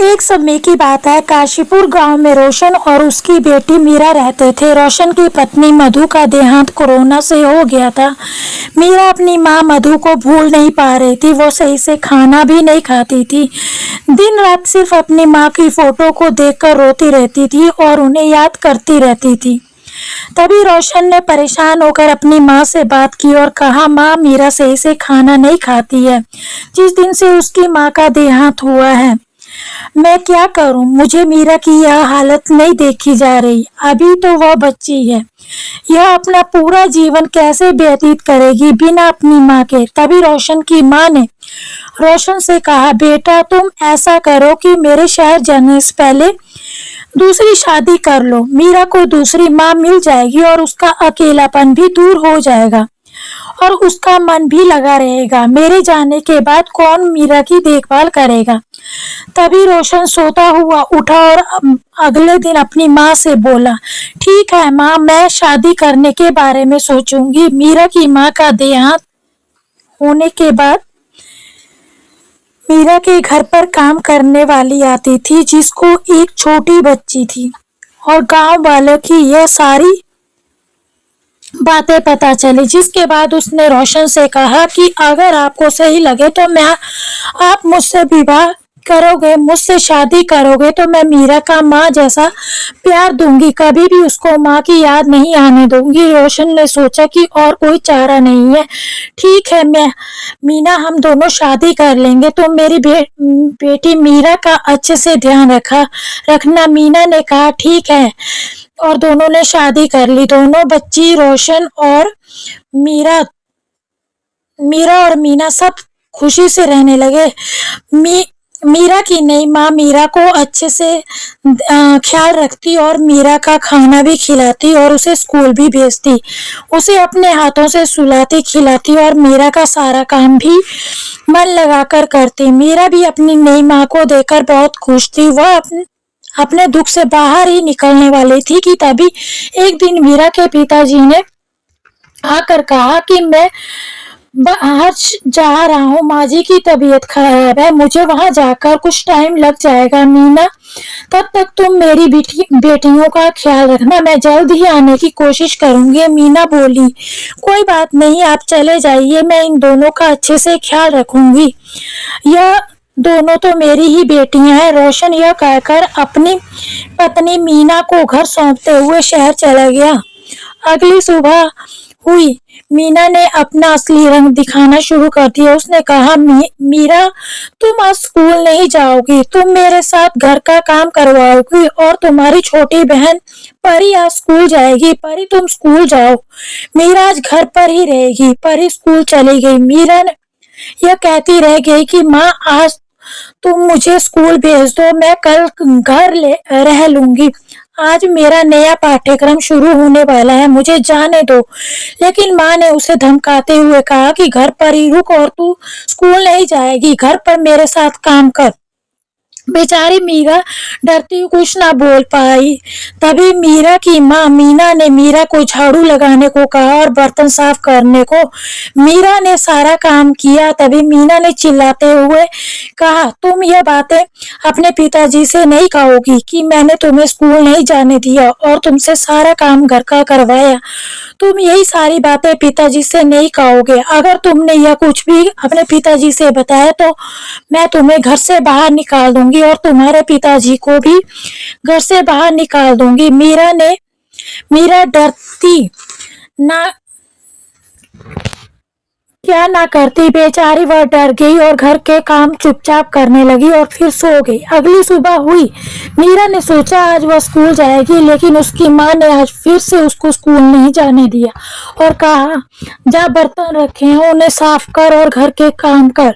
एक समय की बात है। काशीपुर गांव में रोशन और उसकी बेटी मीरा रहते थे। रोशन की पत्नी मधु का देहांत कोरोना से हो गया था। मीरा अपनी माँ मधु को भूल नहीं पा रही थी। वो सही से खाना भी नहीं खाती थी। दिन रात सिर्फ अपनी माँ की फोटो को देखकर रोती रहती थी और उन्हें याद करती रहती थी। तभी रोशन ने परेशान होकर अपनी माँ से बात की और कहा, माँ, मीरा सही से खाना नहीं खाती है। जिस दिन से उसकी माँ का देहांत हुआ है, मैं क्या करूं? मुझे मीरा की यह हालत नहीं देखी जा रही। अभी तो वह बच्ची है, यह अपना पूरा जीवन कैसे व्यतीत करेगी बिना अपनी माँ के। तभी रोशन की माँ ने रोशन से कहा, बेटा, तुम ऐसा करो कि मेरे शहर जाने से पहले दूसरी शादी कर लो। मीरा को दूसरी माँ मिल जाएगी और उसका अकेलापन भी दूर हो जाएगा और उसका मन भी लगा रहेगा। मेरे जाने के बाद कौन मीरा की देखभाल करेगा? तभी रोशन सोता हुआ उठा और अगले दिन अपनी माँ से बोला, ठीक है माँ, मैं शादी करने के बारे में सोचूंगी। मीरा की माँ का देहांत होने के बाद मीरा के घर पर काम करने वाली आती थी, जिसको एक छोटी बच्ची थी और गांव वालों की यह सारी बातें पता चली। जिसके बाद उसने रोशन से कहा कि अगर आपको सही लगे तो आप मुझसे विवाह करोगे, मुझसे शादी करोगे तो मैं मीरा का माँ जैसा प्यार दूंगी, कभी भी उसको माँ की याद नहीं आने दूंगी। रोशन ने सोचा कि और कोई चारा नहीं है। ठीक है मीना, हम दोनों शादी कर लेंगे। तो मेरी बेटी मीरा का अच्छे से ध्यान रखना। मीना ने कहा, ठीक है, और दोनों ने शादी कर ली। दोनों बच्ची रोशन और मीरा और मीना सब खुशी से रहने लगे। मीरा की नई माँ मीरा को अच्छे से ख्याल रखती और मीरा का खाना भी खिलाती और उसे स्कूल भी भेजती। उसे अपने हाथों से सुलाती खिलाती और मीरा का सारा काम भी मन लगाकर करती। मीरा भी अपनी नई माँ को देखकर बहुत खुश थी। वह अपने दुख से बाहर ही निकलने वाली थी कि तभी एक दिन मीरा के पिताजी ने आकर कहा कि मैं बाहर जा रहा हूँ, माँ जी की तबीयत खराब है, मुझे वहां जाकर कुछ टाइम लग जाएगा। मीना, तब तक तुम मेरी बेटियों का ख्याल रखना, मैं जल्द ही आने की कोशिश करूंगी। मीना बोली, कोई बात नहीं, आप चले जाइए, मैं इन दोनों का अच्छे से ख्याल रखूंगी। यह दोनों तो मेरी ही बेटियां हैं। रोशन यह कहकर अपनी पत्नी मीना को घर सौंपते हुए शहर चला गया। अगली सुबह हुई, मीना ने अपना असली रंग दिखाना शुरू कर दिया। उसने कहा, मीरा, तुम आज स्कूल नहीं जाओगी, तुम मेरे साथ घर का काम करवाओगी और तुम्हारी छोटी बहन परी आज स्कूल जाएगी। परी, तुम स्कूल जाओ, मीरा आज घर पर ही रहेगी। परी स्कूल चली गई। मीरा यह कहती रह गई कि माँ, आज तुम मुझे स्कूल भेज दो, मैं कल घर रह लूंगी। आज मेरा नया पाठ्यक्रम शुरू होने वाला है, मुझे जाने दो। लेकिन माँ ने उसे धमकाते हुए कहा कि घर पर ही रुक और तू स्कूल नहीं जाएगी, घर पर मेरे साथ काम कर। बेचारी मीरा डरती हुई कुछ ना बोल पाई। तभी मीरा की माँ मीना ने मीरा को झाड़ू लगाने को कहा और बर्तन साफ करने को। मीरा ने सारा काम किया। तभी मीना ने चिल्लाते हुए कहा, तुम यह बातें अपने पिताजी से नहीं कहोगी कि मैंने तुम्हें स्कूल नहीं जाने दिया और तुमसे सारा काम घर का करवाया। तुम यही सारी बातें पिताजी से नहीं कहोगे। अगर तुमने यह कुछ भी अपने पिताजी से बताया तो मैं तुम्हें घर से बाहर निकाल दूंगी और तुम्हारे पिताजी को भी घर से बाहर निकाल दूंगी। मीरा डरती ना क्या ना करती। बेचारी वह डर गई और घर के काम चुपचाप करने लगी और फिर सो गई। अगली सुबह हुई, मीरा ने सोचा आज वह स्कूल जाएगी, लेकिन उसकी माँ ने आज फिर से उसको स्कूल नहीं जाने दिया और कहा, जा बर्तन रखे हैं उन्हें साफ कर और घर के काम कर,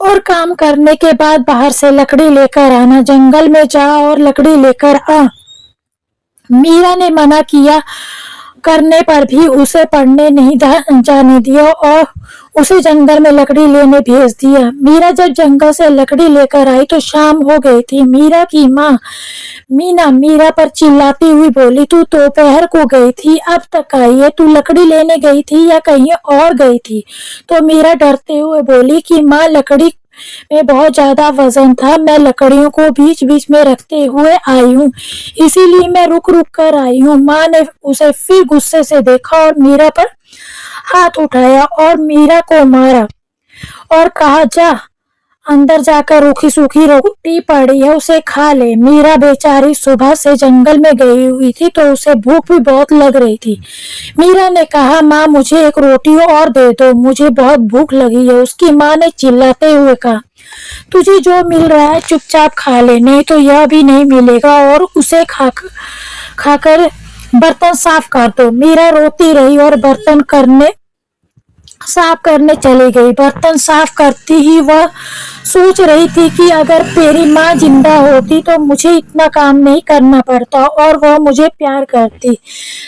और काम करने के बाद बाहर से लकड़ी लेकर आना, जंगल में जा और लकड़ी लेकर आ। मीरा ने मना किया करने पर भी उसे पढ़ने नहीं जाने दिया और उसे जंगल में लकड़ी लेने भेज दिया। मीरा जब जंगल से लकड़ी लेकर आई तो शाम हो गई थी। मीरा की माँ मीना मीरा पर चिल्लाती हुई बोली, तू दोपहर को गई थी, अब तक आई है, तू लकड़ी लेने गई थी या कहीं और गई थी? तो मीरा डरते हुए बोली कि माँ, लकड़ी में बहुत ज़्यादा वज़न था। मैं लकड़ियों को बीच-बीच में रखते हुए आई हूँ, इसीलिए मैं रुक-रुक कर आई हूँ। माँ ने उसे फिर गुस्से से देखा और मीरा पर हाथ उठाया और मीरा को मारा और कहा, जा अंदर जाकर रूखी सूखी रोटी पड़ी है, उसे खा ले। मीरा बेचारी सुबह से जंगल में गई हुई थी तो उसे भूख भी बहुत लग रही थी। मीरा ने कहा, माँ मुझे एक रोटी और दे दो, मुझे बहुत भूख लगी है। उसकी माँ ने चिल्लाते हुए कहा, तुझे जो मिल रहा है चुपचाप खा ले, नहीं तो यह भी नहीं मिलेगा और उसे खाकर बर्तन साफ कर दो। मीरा रोती रही और बर्तन साफ करने चली गई। बर्तन साफ करती ही वह सोच रही थी कि अगर मेरी माँ जिंदा होती तो मुझे इतना काम नहीं करना पड़ता और वह मुझे प्यार करती,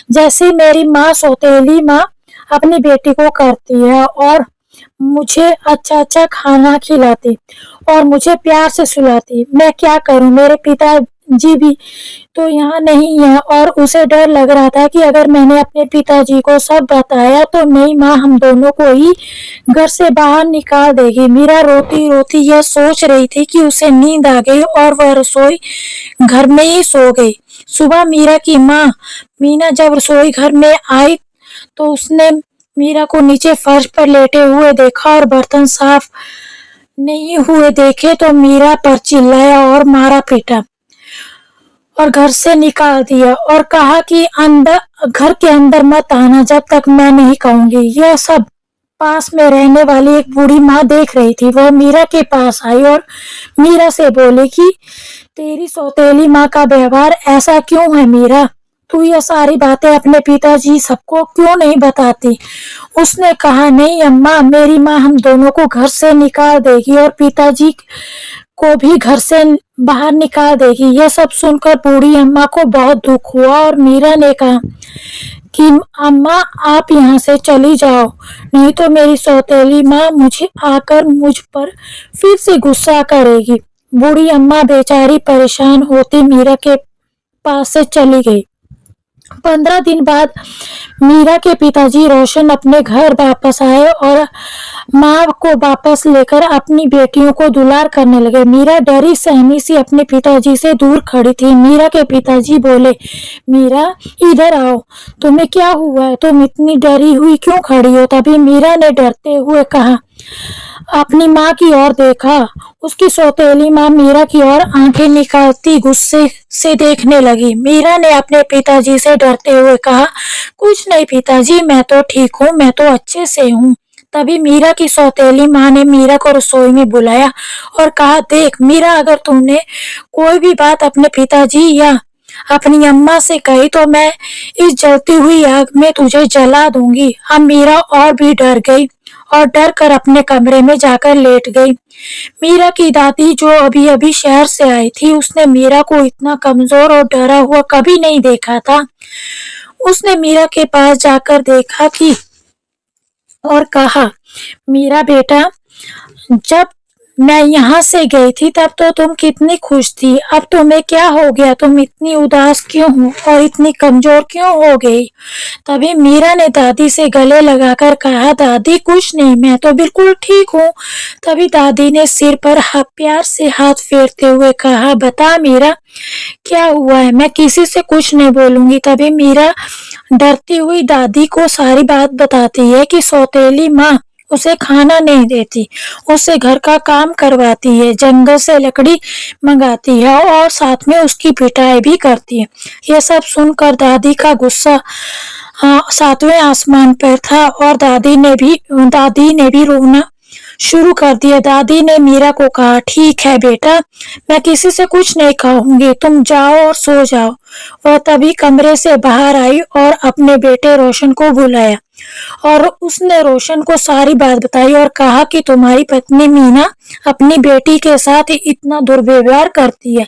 जैसे मेरी माँ सौतेली माँ अपनी बेटी को करती है, और मुझे अच्छा अच्छा खाना खिलाती और मुझे प्यार से सुलाती। मैं क्या करूं, मेरे पिताजी भी तो यहाँ नहीं है। और उसे डर लग रहा था कि अगर मैंने अपने पिताजी को सब बताया तो मेरी माँ हम दोनों को ही घर से बाहर निकाल देगी। मीरा रोती रोती यह सोच रही थी कि उसे नींद आ गई और वह रसोई घर में ही सो गई। सुबह मीरा की माँ मीना जब रसोई घर में आई तो उसने मीरा को नीचे फर्श पर लेटे हुए देखा और बर्तन साफ नहीं हुए देखे तो मीरा पर चिल्लाया और मारा पीटा और घर से निकाल दिया और कहा कि घर के अंदर मत आना जब तक मैं नहीं कहूंगी। यह सब पास में रहने वाली एक बूढ़ी माँ देख रही थी। वह मीरा के पास आई और मीरा से बोली कि तेरी सौतेली माँ का व्यवहार ऐसा क्यों है मीरा? तू यह सारी बातें अपने पिताजी सबको क्यों नहीं बताती? उसने कहा, नहीं अम्मा, मेरी माँ हम दोनों को घर से निकाल देगी और पिताजी को भी घर से बाहर निकाल देगी। यह सब सुनकर बूढ़ी अम्मा को बहुत दुख हुआ और मीरा ने कहा कि अम्मा आप यहाँ से चली जाओ, नहीं तो मेरी सौतेली माँ मुझ पर फिर से गुस्सा करेगी। बूढ़ी अम्मा बेचारी परेशान होती मीरा के पास से चली गई। 15 दिन बाद मीरा के पिताजी रोशन अपने घर वापस आए और माँ को वापस लेकर अपनी बेटियों को दुलार करने लगे। मीरा डरी सहमी सी अपने पिताजी से दूर खड़ी थी। मीरा के पिताजी बोले, मीरा इधर आओ, तुम्हें क्या हुआ है? तुम इतनी डरी हुई क्यों खड़ी हो? तभी मीरा ने डरते हुए कहा, अपनी माँ की ओर देखा। उसकी सौतेली माँ मीरा की ओर आंखें निकालती गुस्से से देखने लगी। मीरा ने अपने पिताजी से डरते हुए कहा, कुछ नहीं पिताजी, मैं तो ठीक हूँ, मैं तो अच्छे से हूँ। तभी मीरा की सौतेली माँ ने मीरा को रसोई में बुलाया और कहा, देख मीरा, अगर तुमने कोई भी बात अपने पिताजी या अपनी अम्मा से कही तो मैं इस जलती हुई आग में तुझे जला दूंगी। अब मीरा और भी डर गई और डर कर अपने कमरे में जाकर लेट गई। मीरा की दादी जो अभी अभी शहर से आई थी, उसने मीरा को इतना कमजोर और डरा हुआ कभी नहीं देखा था। उसने मीरा के पास जाकर देखा कि और कहा, मीरा बेटा, जब मैं यहाँ से गई थी तब तो तुम कितनी खुश थी, अब तुम्हें क्या हो गया? तुम इतनी उदास क्यों हो और इतनी कमजोर क्यों हो गई? तभी मीरा ने दादी से गले लगाकर कहा, दादी कुछ नहीं, मैं तो बिल्कुल ठीक हूँ। तभी दादी ने सिर पर प्यार से हाथ फेरते हुए कहा, बता मीरा, क्या हुआ है? मैं किसी से कुछ नहीं बोलूंगी। तभी मीरा डरती हुई दादी को सारी बात बताती है कि सौतेली माँ उसे खाना नहीं देती, उससे घर का काम करवाती है, जंगल से लकड़ी मंगाती है और साथ में उसकी पिटाई भी करती है। यह सब सुनकर दादी का गुस्सा सातवें आसमान पर था और दादी ने भी रोना शुरू कर दिया। दादी ने मीरा को कहा, ठीक है बेटा, मैं किसी से कुछ नहीं कहूंगी, तुम जाओ और सो जाओ। वह तभी कमरे से बाहर आई और अपने बेटे रोशन को बुलाया और उसने रोशन को सारी बात बताई और कहा कि तुम्हारी पत्नी मीना अपनी बेटी के साथ इतना दुर्व्यवहार करती है,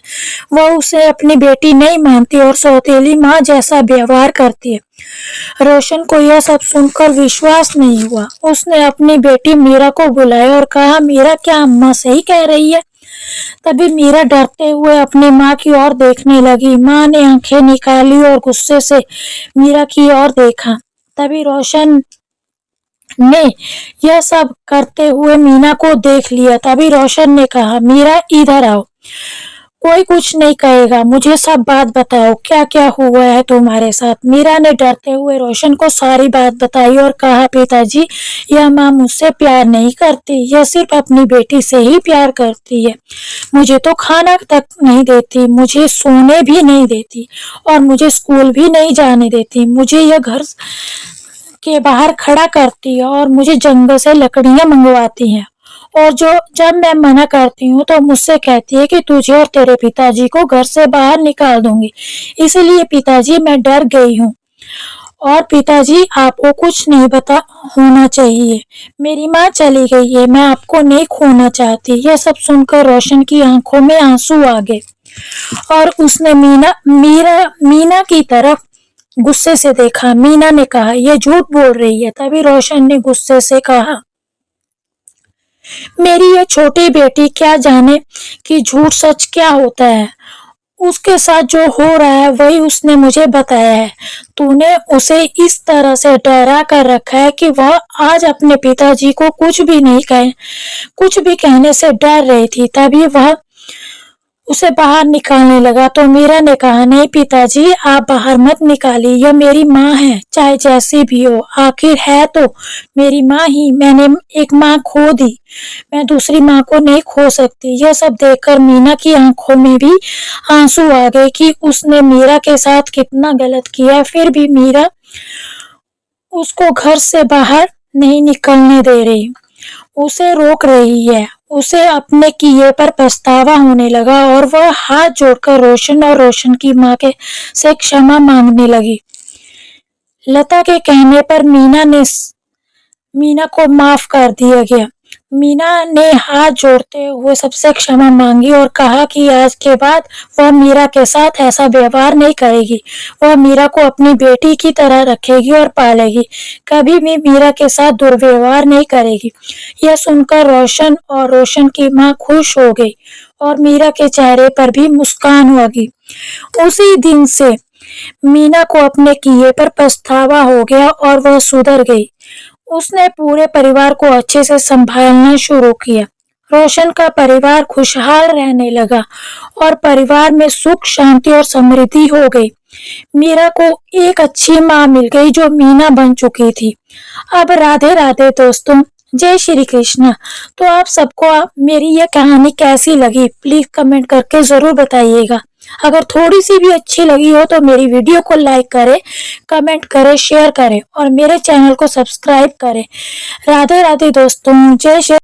वह उसे अपनी बेटी नहीं मानती और सौतेली माँ जैसा व्यवहार करती है। रोशन को यह सब सुनकर विश्वास नहीं हुआ। उसने अपनी बेटी मीरा को बुलाया और कहा, मीरा, क्या अम्मा सही कह रही है? तभी मीरा डरते हुए अपनी माँ की ओर देखने लगी। माँ ने आंखें निकाली और गुस्से से मीरा की ओर देखा। तभी रोशन ने यह सब करते हुए मीना को देख लिया। तभी रोशन ने कहा, मीरा इधर आओ, कोई कुछ नहीं कहेगा, मुझे सब बात बताओ, क्या क्या हुआ है तुम्हारे साथ। मीरा ने डरते हुए रोशन को सारी बात बताई और कहा, पिताजी, यह माँ मुझसे प्यार नहीं करती, यह सिर्फ अपनी बेटी से ही प्यार करती है। मुझे तो खाना तक नहीं देती, मुझे सोने भी नहीं देती और मुझे स्कूल भी नहीं जाने देती। मुझे यह घर के बाहर खड़ा करती है और मुझे जंगल से लकड़ियां मंगवाती है, और जब मैं मना करती हूँ तो मुझसे कहती है कि तुझे और तेरे पिताजी को घर से बाहर निकाल दूंगी। इसलिए पिताजी मैं डर गई हूँ, और पिताजी आपको कुछ नहीं पता होना चाहिए। मेरी माँ चली गई है, मैं आपको नहीं खोना चाहती। यह सब सुनकर रोशन की आंखों में आंसू आ गए और उसने मीना की तरफ गुस्से से देखा। मीना ने कहा, यह झूठ बोल रही है। तभी रोशन ने गुस्से से कहा, मेरी ये छोटी बेटी क्या जाने कि झूठ सच क्या होता है। उसके साथ जो हो रहा है वही उसने मुझे बताया है। तूने उसे इस तरह से डरा कर रखा है कि वह आज अपने पिताजी को कुछ भी कहने से डर रही थी। तभी वह उसे बाहर निकालने लगा तो मीरा ने कहा, नहीं पिताजी, आप बाहर मत निकालिए, यह मेरी माँ है, चाहे जैसी भी हो, आखिर है तो मेरी माँ ही। मैंने एक माँ खो दी, मैं दूसरी माँ को नहीं खो सकती। यह सब देखकर मीना की आंखों में भी आंसू आ गए कि उसने मीरा के साथ कितना गलत किया। फिर भी मीरा उसको घर से बाहर नहीं निकलने दे रही, उसे रोक रही है। उसे अपने किए पर पछतावा होने लगा और वह हाथ जोड़कर रोशन और रोशन की माँ के से क्षमा मांगने लगी। लता के कहने पर मीना को माफ कर दिया गया। मीना ने हाथ जोड़ते हुए सबसे क्षमा मांगी और कहा कि आज के बाद वह मीरा के साथ ऐसा व्यवहार नहीं करेगी। वह मीरा को अपनी बेटी की तरह रखेगी और पालेगी, कभी भी मीरा के साथ दुर्व्यवहार नहीं करेगी। यह सुनकर रोशन और रोशन की माँ खुश हो गई और मीरा के चेहरे पर भी मुस्कान आ गई। उसी दिन से मीना को अपने किए पर पछतावा हो गया और वह सुधर गई। उसने पूरे परिवार को अच्छे से संभालना शुरू किया। रोशन का परिवार खुशहाल रहने लगा और परिवार में सुख, शांति और समृद्धि हो गई। मीरा को एक अच्छी माँ मिल गई जो मीना बन चुकी थी। अब राधे राधे दोस्तों, जय श्री कृष्णा। तो आप सबको मेरी यह कहानी कैसी लगी प्लीज कमेंट करके जरूर बताइएगा। अगर थोड़ी सी भी अच्छी लगी हो तो मेरी वीडियो को लाइक करें, कमेंट करें, शेयर करें और मेरे चैनल को सब्सक्राइब करें। राधे राधे दोस्तों, जय श्री